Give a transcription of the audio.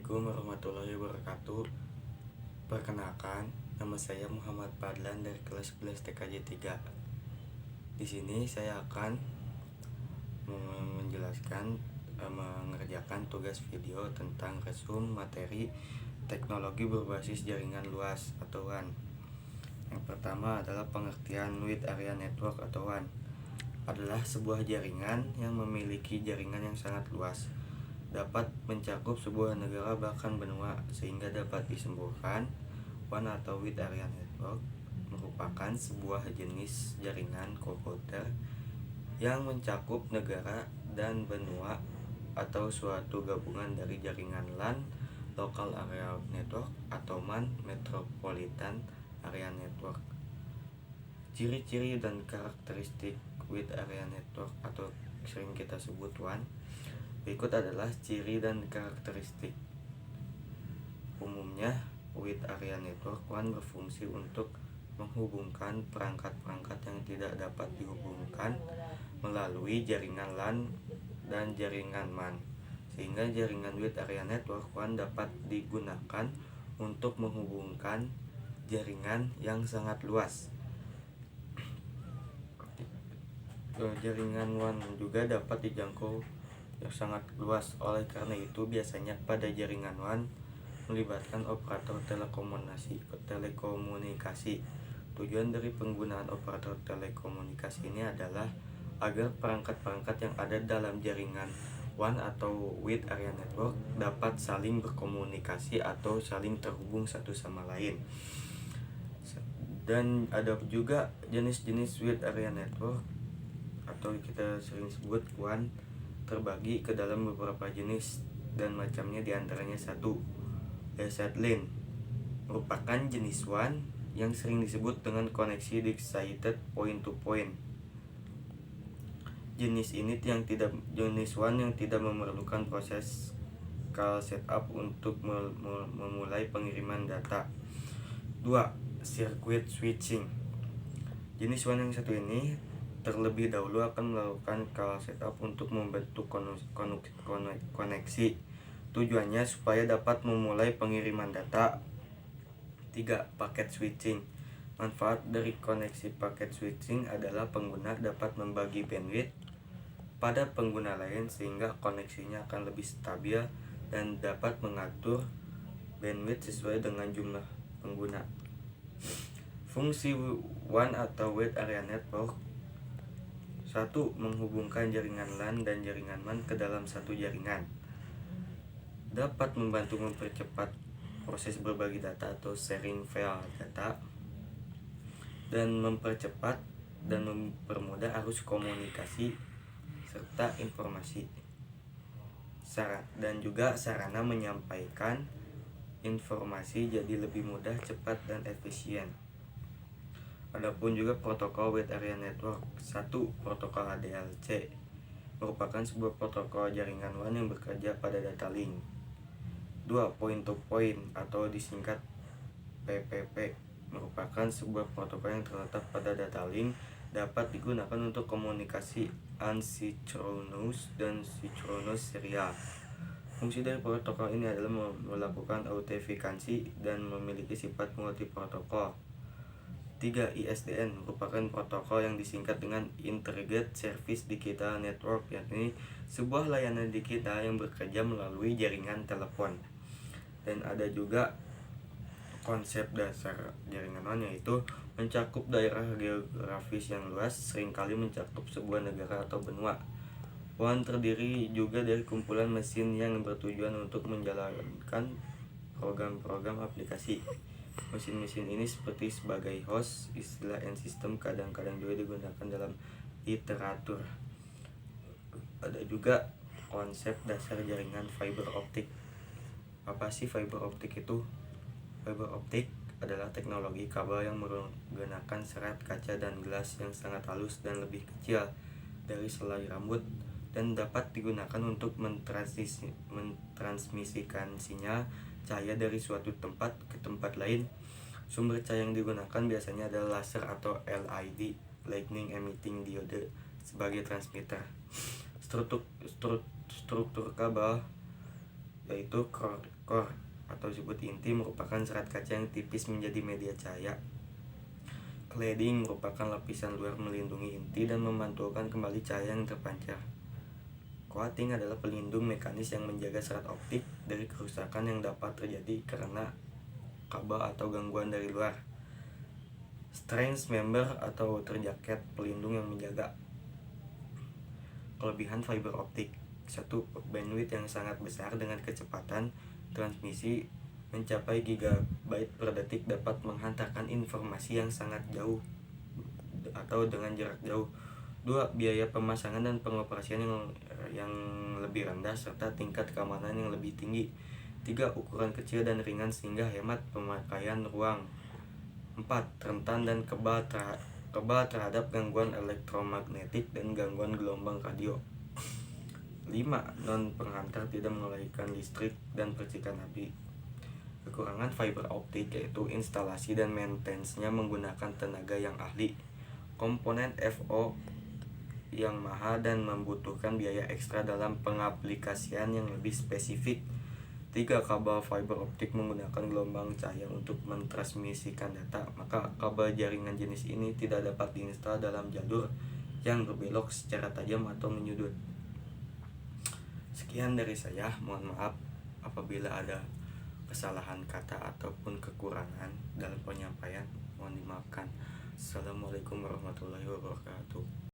Assalamualaikum warahmatullahi wabarakatuh. Perkenalkan, nama saya Muhammad Fadlan dari kelas 11 TKJ 3. Di sini saya akan menjelaskan mengerjakan tugas video tentang resum materi teknologi berbasis jaringan luas atau WAN. Yang pertama adalah pengertian Wide Area Network atau WAN adalah sebuah jaringan yang memiliki jaringan yang sangat luas, dapat mencakup sebuah negara bahkan benua, sehingga dapat disembuhkan. WAN atau Wide Area Network merupakan sebuah jenis jaringan komputer yang mencakup negara dan benua atau suatu gabungan dari jaringan LAN, Local Area Network, atau MAN, Metropolitan Area Network. Ciri-ciri dan karakteristik Wide Area Network atau sering kita sebut WAN. Berikut adalah ciri dan karakteristik. Umumnya, Wide Area Network WAN berfungsi untuk menghubungkan perangkat-perangkat yang tidak dapat dihubungkan melalui jaringan LAN dan jaringan MAN, sehingga jaringan Wide Area Network WAN dapat digunakan untuk menghubungkan jaringan yang sangat luas. Jaringan WAN juga dapat dijangkau yang sangat luas. Oleh karena itu, biasanya pada jaringan WAN melibatkan operator telekomunikasi. Tujuan dari penggunaan operator telekomunikasi ini adalah agar perangkat-perangkat yang ada dalam jaringan WAN atau Wide Area Network dapat saling berkomunikasi atau saling terhubung satu sama lain. Dan ada juga jenis-jenis Wide Area Network atau kita sering sebut WAN terbagi ke dalam beberapa jenis dan macamnya, diantaranya satu, SAT-LAN merupakan jenis WAN yang sering disebut dengan koneksi excited point to point. Jenis WAN yang tidak memerlukan proses call setup untuk memulai pengiriman data. 2. Circuit switching. Jenis WAN yang satu ini terlebih dahulu akan melakukan call setup untuk membentuk koneksi. Tujuannya supaya dapat memulai pengiriman data. 3. Packet switching. Manfaat dari koneksi packet switching adalah pengguna dapat membagi bandwidth pada pengguna lain sehingga koneksinya akan lebih stabil dan dapat mengatur bandwidth sesuai dengan jumlah pengguna. Fungsi WAN atau Wide Area Network: 1. Menghubungkan jaringan LAN dan jaringan MAN ke dalam satu jaringan. Dapat membantu mempercepat proses berbagi data atau sharing file data, dan mempercepat dan mempermudah arus komunikasi serta informasi. Dan juga sarana menyampaikan informasi jadi lebih mudah, cepat, dan efisien. Adapun juga protokol Wide Area Network. 1. Protokol HDLC merupakan sebuah protokol jaringan WAN yang bekerja pada data link. 2. Point to point atau disingkat PPP merupakan sebuah protokol yang terletak pada data link, dapat digunakan untuk komunikasi asynchronous dan synchronous serial. Fungsi dari protokol ini adalah melakukan autentifikasi dan memiliki sifat multi protokol. 3. ISDN merupakan protokol yang disingkat dengan Integrated Service Digital Network, yakni sebuah layanan digital yang bekerja melalui jaringan telepon. Dan ada juga konsep dasar jaringan WAN, yaitu mencakup daerah geografis yang luas, seringkali mencakup sebuah negara atau benua. WAN terdiri juga dari kumpulan mesin yang bertujuan untuk menjalankan program-program aplikasi. Mesin-mesin ini seperti sebagai host, istilah and system kadang-kadang juga digunakan dalam literatur. Ada juga konsep dasar jaringan fiber optik. Apa sih fiber optik itu? Fiber optik adalah teknologi kabel yang menggunakan serat kaca dan gelas yang sangat halus dan lebih kecil dari selai rambut, dan dapat digunakan untuk mentransmisikan sinyal cahaya dari suatu tempat ke tempat lain. Sumber cahaya yang digunakan biasanya adalah laser atau LED, Lightning Emitting Diode, sebagai transmitter. Struktur kabel yaitu Core atau disebut inti merupakan serat kaca yang tipis menjadi media cahaya. Cladding merupakan lapisan luar melindungi inti dan memantulkan kembali cahaya yang terpancar. Coating adalah pelindung mekanis yang menjaga serat optik dari kerusakan yang dapat terjadi karena kabel atau gangguan dari luar. Strange member atau outer jacket pelindung yang menjaga. Kelebihan fiber optik: 1. Bandwidth yang sangat besar dengan kecepatan transmisi mencapai gigabyte per detik, dapat menghantarkan informasi yang sangat jauh atau dengan jarak jauh. 2. Biaya pemasangan dan pengoperasian yang lebih rendah serta tingkat keamanan yang lebih tinggi. 3. Ukuran kecil dan ringan sehingga hemat pemakaian ruang. 4. Rentan dan kebal terhadap gangguan elektromagnetik dan gangguan gelombang radio. 5. Non penghantar, tidak mengalirkan listrik dan percikan api. Kekurangan fiber optik yaitu instalasi dan maintenance-nya menggunakan tenaga yang ahli, komponen FO yang mahal dan membutuhkan biaya ekstra dalam pengaplikasian yang lebih spesifik. 3. Kabel fiber optik menggunakan gelombang cahaya untuk mentransmisikan data, maka kabel jaringan jenis ini tidak dapat diinstal dalam jalur yang berbelok secara tajam atau menyudut. Sekian dari saya, mohon maaf apabila ada kesalahan kata ataupun kekurangan dalam penyampaian, mohon dimaafkan. Assalamualaikum warahmatullahi wabarakatuh.